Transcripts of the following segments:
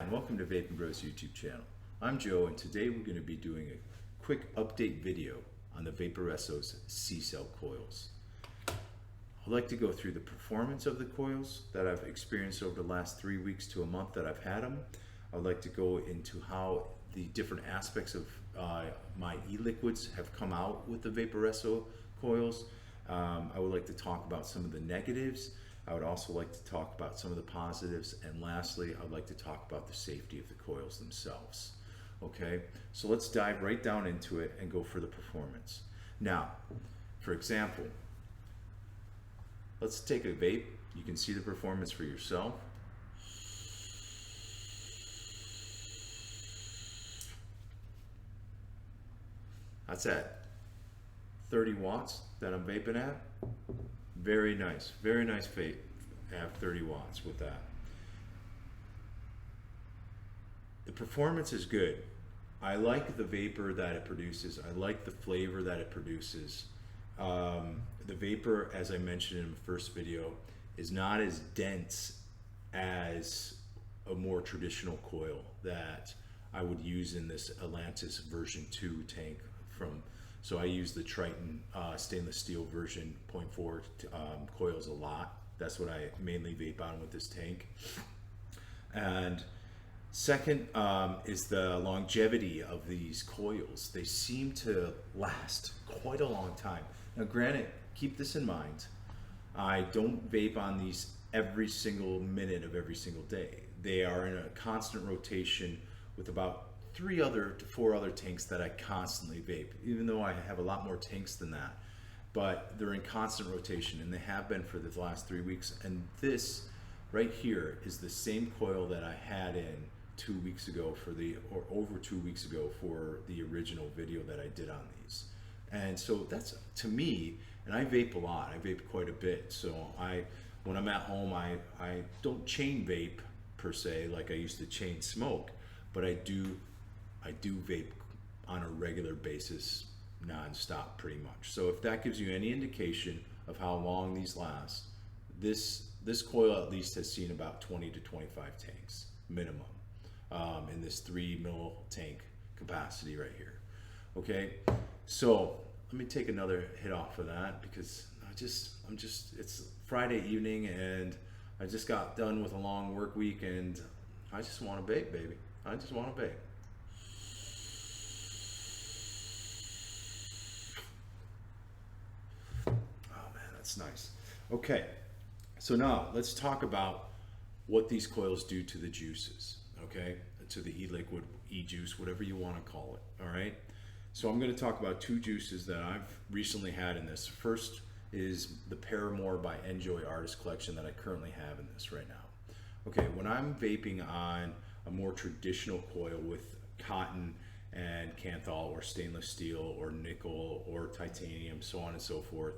And welcome to Vapingbro's YouTube channel. I'm Joe, and today we're going to be doing a quick update video on the Vaporesso's cCell coils. I'd like to go through the performance of the coils that I've experienced over the last 3 weeks to a month that I've had them. I'd like to go into how the different aspects of my e-liquids have come out with the Vaporesso coils. I would like to talk about some of the negatives. I would also like to talk about some of the positives, and lastly, I'd like to talk about the safety of the coils themselves. Okay, so let's dive right down into it and go for the performance. Now, for example, let's take a vape. You can see the performance for yourself. That's at 30 watts that I'm vaping at. Very nice vape. I have 30 watts with that. The performance is good. I like the vapor that it produces. I like the flavor that it produces. The vapor, as I mentioned in the first video, is not as dense as a more traditional coil that I would use in this Atlantis version 2 tank so I use the Triton stainless steel version 0.4 coils a lot. That's what I mainly vape on with this tank. And second is the longevity of these coils. They seem to last quite a long time. Now granted, keep this in mind, I don't vape on these every single minute of every single day. They are in a constant rotation with about 3 to 4 other tanks that I constantly vape, even though I have a lot more tanks than that. But they're in constant rotation, and they have been for the last 3 weeks. And this right here is the same coil that I had in 2 weeks ago or over 2 weeks ago for the original video that I did on these. And so that's, to me, and I vape a lot. I vape quite a bit. So when I'm at home, I don't chain vape per se like I used to chain smoke, but I do vape on a regular basis, non-stop pretty much. So if that gives you any indication of how long these last, this coil at least has seen about 20 to 25 tanks minimum in this 3 mil tank capacity right here. Okay, so let me take another hit off of that because it's Friday evening and I just got done with a long work week and I just want to vape, baby. I just want to vape. That's nice. Okay, so now let's talk about what these coils do to the juices, okay? To the e-liquid, e-juice, whatever you want to call it, all right? So I'm going to talk about 2 juices that I've recently had in this. First is the Paramore by Enjoy Artist Collection that I currently have in this right now. Okay, when I'm vaping on a more traditional coil with cotton and Kanthal or stainless steel or nickel or titanium, so on and so forth,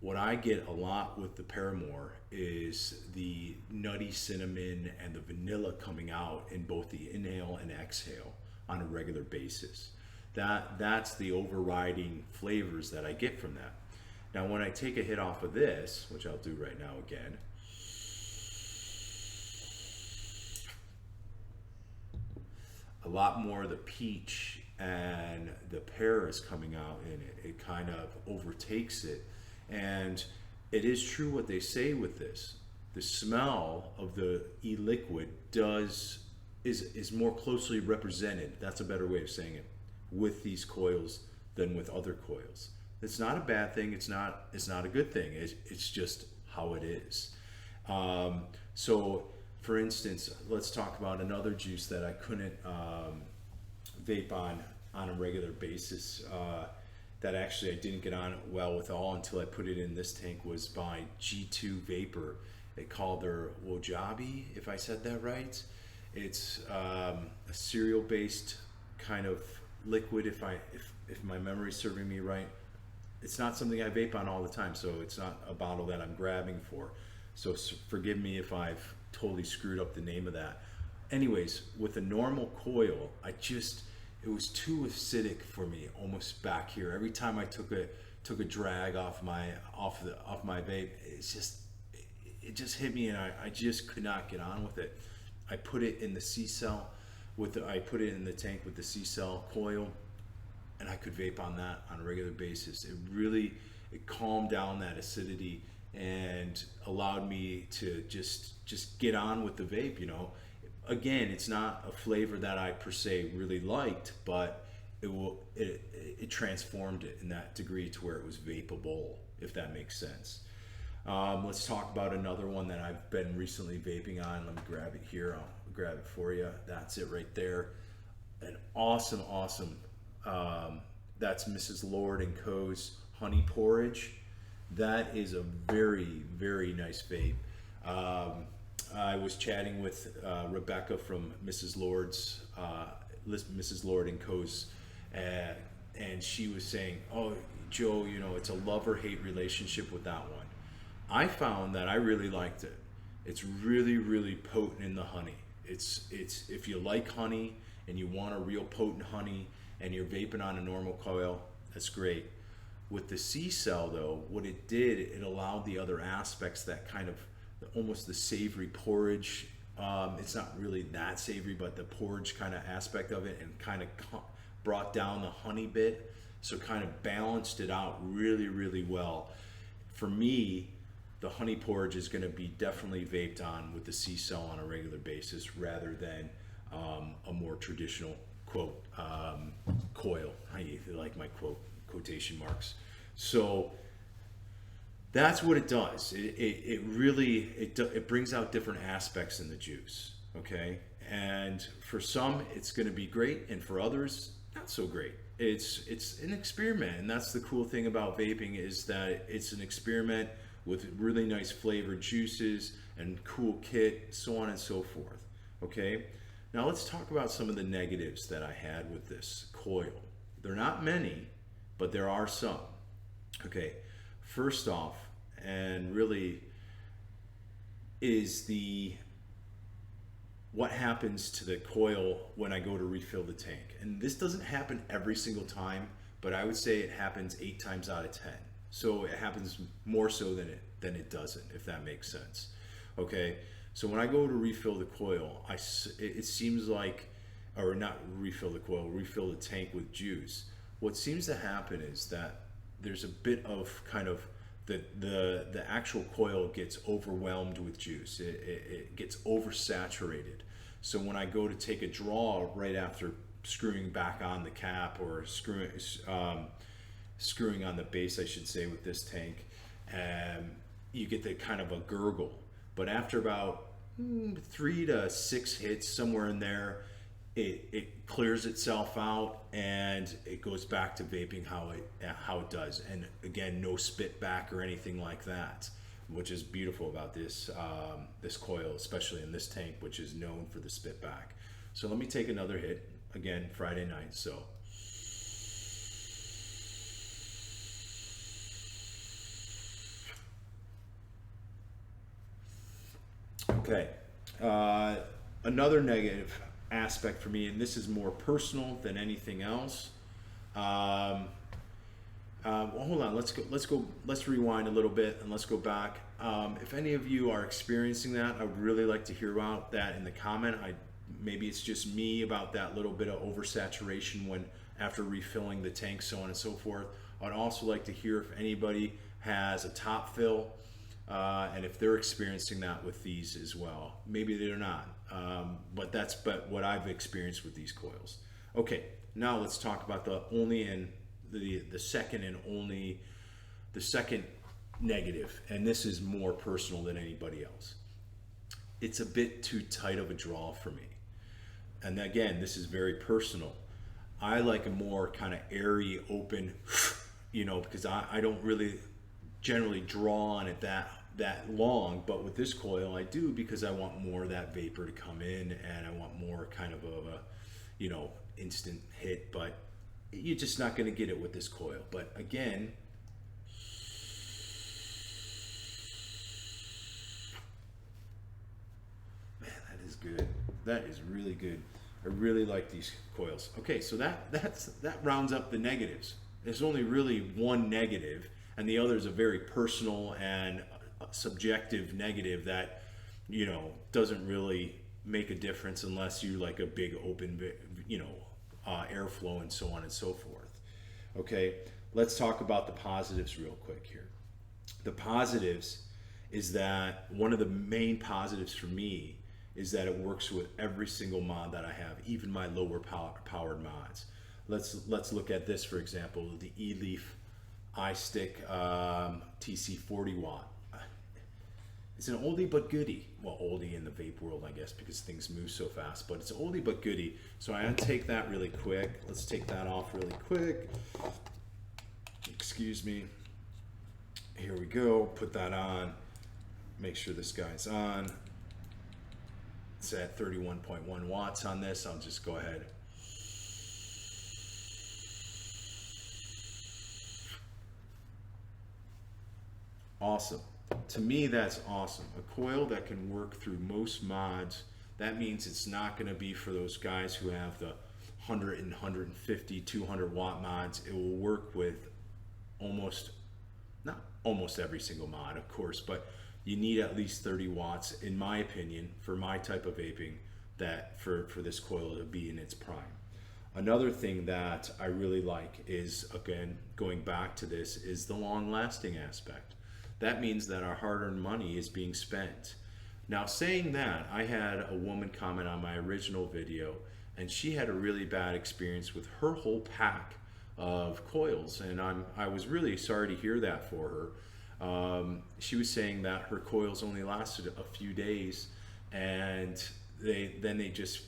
what I get a lot with the Paramore is the nutty cinnamon and the vanilla coming out in both the inhale and exhale on a regular basis. That's the overriding flavors that I get from that. Now when I take a hit off of this, which I'll do right now again, a lot more of the peach and the pear is coming out in it. It kind of overtakes it. And it is true what they say with this. The smell of the e-liquid is more closely represented, that's a better way of saying it, with these coils than with other coils. It's not a bad thing, it's not a good thing, it's just how it is. So for instance, let's talk about another juice that I couldn't vape on a regular basis, that actually I didn't get on well with all until I put it in this tank, was by G2 Vapor. They call their Wojabi, if I said that right. It's a cereal based kind of liquid, if my memory's serving me right. It's not something I vape on all the time, so it's not a bottle that I'm grabbing for. So forgive me if I've totally screwed up the name of that. Anyways, with a normal coil, it was too acidic for me, almost back here. Every time I took a drag off my vape, it just hit me, and I just could not get on with it. I put it in the cCell I put it in the tank with the cCell coil, and I could vape on that on a regular basis. It calmed down that acidity and allowed me to just get on with the vape, you know. Again, it's not a flavor that I per se really liked, but it transformed it in that degree to where it was vapable, if that makes sense. Let's talk about another one that I've been recently vaping on. Let me grab it here. I'll grab it for you. That's it right there. An awesome, that's Mrs. Lord & Co.'s honey porridge. That is a very, very nice vape. I was chatting with Rebecca from Mrs. Lord & Co.'s, and she was saying, "Oh, Joe, you know, it's a love-or-hate relationship with that one." I found that I really liked it. It's really, really potent in the honey. It's if you like honey and you want a real potent honey and you're vaping on a normal coil, that's great. With the cCell though, what it did, it allowed the other aspects, that kind of almost the savory porridge. It's not really that savory, but the porridge kind of aspect of it, and kind of brought down the honey bit, so kind of balanced it out really, really well. For me, the honey porridge is going to be definitely vaped on with the cCell on a regular basis, rather than a more traditional quote coil. I like my quotation marks. So that's what it does. It really brings out different aspects in the juice. Okay, and for some it's going to be great, and for others not so great. It's an experiment, and that's the cool thing about vaping, is that it's an experiment with really nice flavored juices and cool kit, so on and so forth. Okay, now let's talk about some of the negatives that I had with this coil. They're not many, but there are some. Okay, first off, and really is what happens to the coil when I go to refill the tank. And this doesn't happen every single time, but I would say it happens 8 times out of 10. So it happens more so than it doesn't, if that makes sense. Okay, so when I go to refill the coil, it seems like, or not refill the coil, refill the tank with juice. What seems to happen is that there's a bit of kind of the actual coil gets overwhelmed with juice. It gets oversaturated. So when I go to take a draw right after screwing back on the cap, or screwing on the base, I should say, with this tank, you get the kind of a gurgle. But after about 3 to 6 hits, somewhere in there, it clears itself out, and it goes back to vaping how it does. And again, no spit back or anything like that, which is beautiful about this this coil, especially in this tank, which is known for the spit back. So let me take another hit, again, Friday night. So okay, another negative aspect for me, and this is more personal than anything else. Well, hold on, let's rewind a little bit and let's go back. If any of you are experiencing that, I would really like to hear about that in the comment. Maybe it's just me about that little bit of oversaturation when after refilling the tank, so on and so forth. I'd also like to hear if anybody has a top fill, and if they're experiencing that with these as well. Maybe they're not, but that's what I've experienced with these coils. Okay, now let's talk about the second negative, and this is more personal than anybody else. It's a bit too tight of a draw for me, and again, this is very personal. I like a more kind of airy, open, because I don't really generally draw on it that long, but with this coil I do, because I want more of that vapor to come in, and I want more kind of a instant hit, but you're just not going to get it with this coil. But again, man, that is good. That is really good. I really like these coils. Okay, so that rounds up the negatives. There's only really one negative, and the other is a very personal and subjective negative that doesn't really make a difference unless you like a big open, airflow and so on and so forth. Okay, let's talk about the positives real quick here. The positives is that one of the main positives for me is that it works with every single mod that I have, even my lower powered mods. Let's look at this, for example, the E-Leaf iStick TC 40 watt. It's an oldie but goodie. Well, oldie in the vape world, I guess, because things move so fast, but it's oldie but goodie. So I untake that really quick. Let's take that off really quick. Excuse me. Here we go. Put that on. Make sure this guy's on. It's at 31.1 watts on this. I'll just go ahead. Awesome. To me, that's awesome. A coil that can work through most mods. That means it's not going to be for those guys who have the 100 and 150, 200 watt mods. It will work with not almost every single mod, of course, but you need at least 30 watts, in my opinion, for my type of vaping, that for this coil to be in its prime. Another thing that I really like is, again, going back to this, is the long lasting aspect. That means that our hard-earned money is being spent. Now, saying that, I had a woman comment on my original video, and she had a really bad experience with her whole pack of coils, and I was really sorry to hear that for her. She was saying that her coils only lasted a few days, and they just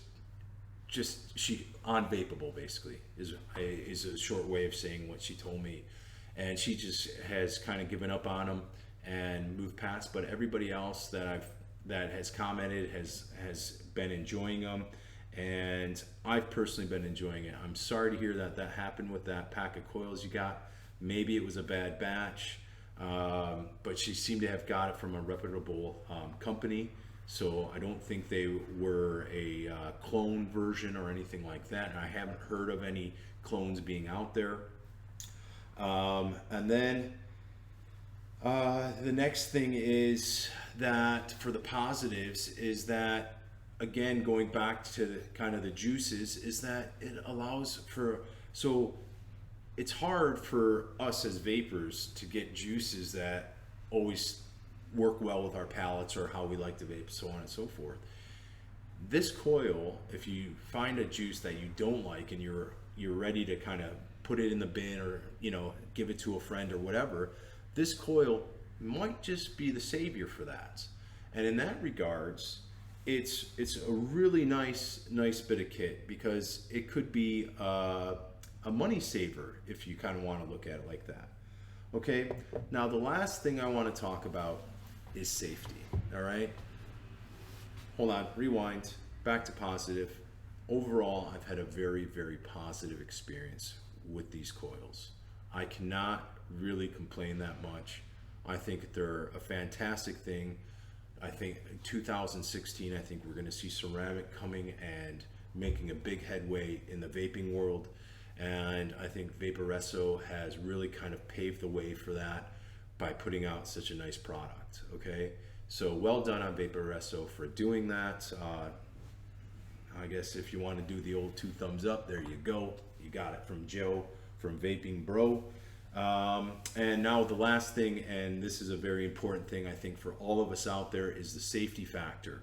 she unvapable basically is a short way of saying what she told me, and she just has kind of given up on them and moved past. But everybody else that has commented has been enjoying them, and I've personally been enjoying it. I'm sorry to hear that happened with that pack of coils you got. Maybe it was a bad batch, but she seemed to have got it from a reputable company, so I don't think they were a clone version or anything like that, and I haven't heard of any clones being out there. And then the next thing is that for the positives is that, again, going back to kind of the juices, is that it allows for, so it's hard for us as vapors to get juices that always work well with our palates or how we like to vape, so on and so forth. This coil, if you find a juice that you don't like and you're ready to kind of put it in the bin or give it to a friend or whatever, this coil might just be the savior for that. And in that regards, it's a really nice bit of kit, because it could be a money saver if you kind of want to look at it like that. Okay, now the last thing I want to talk about is safety. All right, hold on, rewind, back to positive. Overall, I've had a very, very positive experience with these coils. I cannot really complain that much. I think they're a fantastic thing. I think in 2016, I think we're going to see ceramic coming and making a big headway in the vaping world, and I think Vaporesso has really kind of paved the way for that by putting out such a nice product. Okay, so well done on Vaporesso for doing that. I guess if you want to do the old 2 thumbs up, there you go. You got it from Joe from Vapingbro. And now the last thing, and this is a very important thing I think for all of us out there, is the safety factor.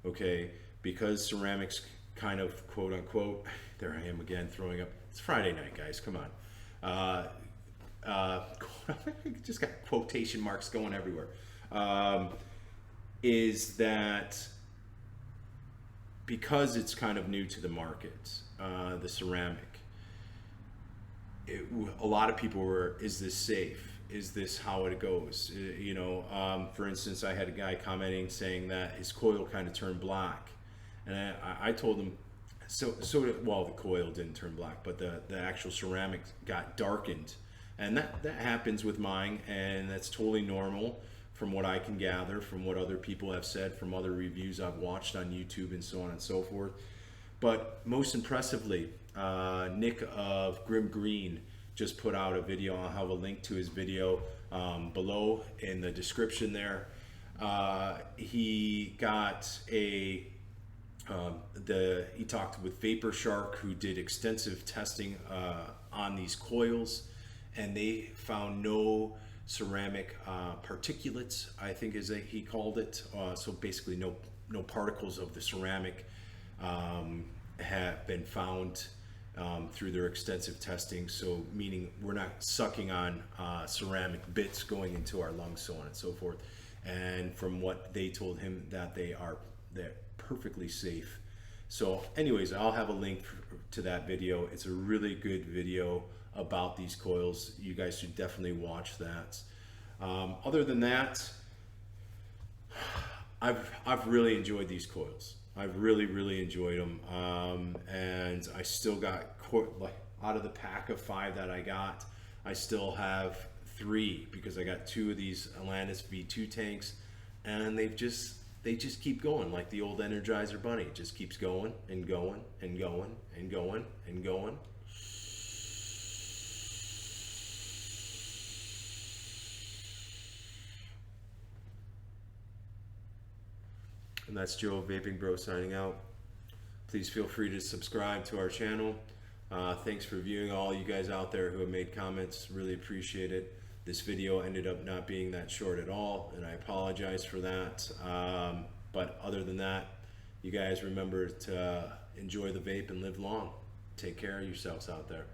Okay, because ceramics kind of, quote unquote, there I am again throwing up. It's Friday night, guys, come on. Just got quotation marks going everywhere. Is that because it's kind of new to the market, the ceramic, a lot of people were, is this safe? Is this how it goes? For instance, I had a guy commenting saying that his coil kind of turned black, and I told him, well, the coil didn't turn black, but the actual ceramic got darkened, and that happens with mine, and that's totally normal from what I can gather, from what other people have said, from other reviews I've watched on YouTube and so on and so forth. But most impressively, Nick of Grim Green just put out a video. I'll have a link to his video below in the description there. He got a He talked with Vapor Shark, who did extensive testing on these coils, and they found no ceramic particulates, I think is he called it. So basically no particles of the ceramic have been found through their extensive testing. So meaning we're not sucking on ceramic bits going into our lungs, so on and so forth. And from what they told him, that they're perfectly safe. So anyways, I'll have a link to that video. It's a really good video about these coils. You guys should definitely watch that. Other than that, I've really enjoyed these coils. I've really enjoyed them, and I still got, like, out of the pack of 5 that I got, I still have 3, because I got 2 of these Atlantis V2 tanks, and they just keep going like the old Energizer Bunny. It just keeps going and going and going and going and going. And that's Joe, Vapingbro, signing out. Please feel free to subscribe to our channel. Thanks for viewing, all you guys out there who have made comments. Really appreciate it. This video ended up not being that short at all, and I apologize for that. But other than that, you guys remember to enjoy the vape and live long. Take care of yourselves out there.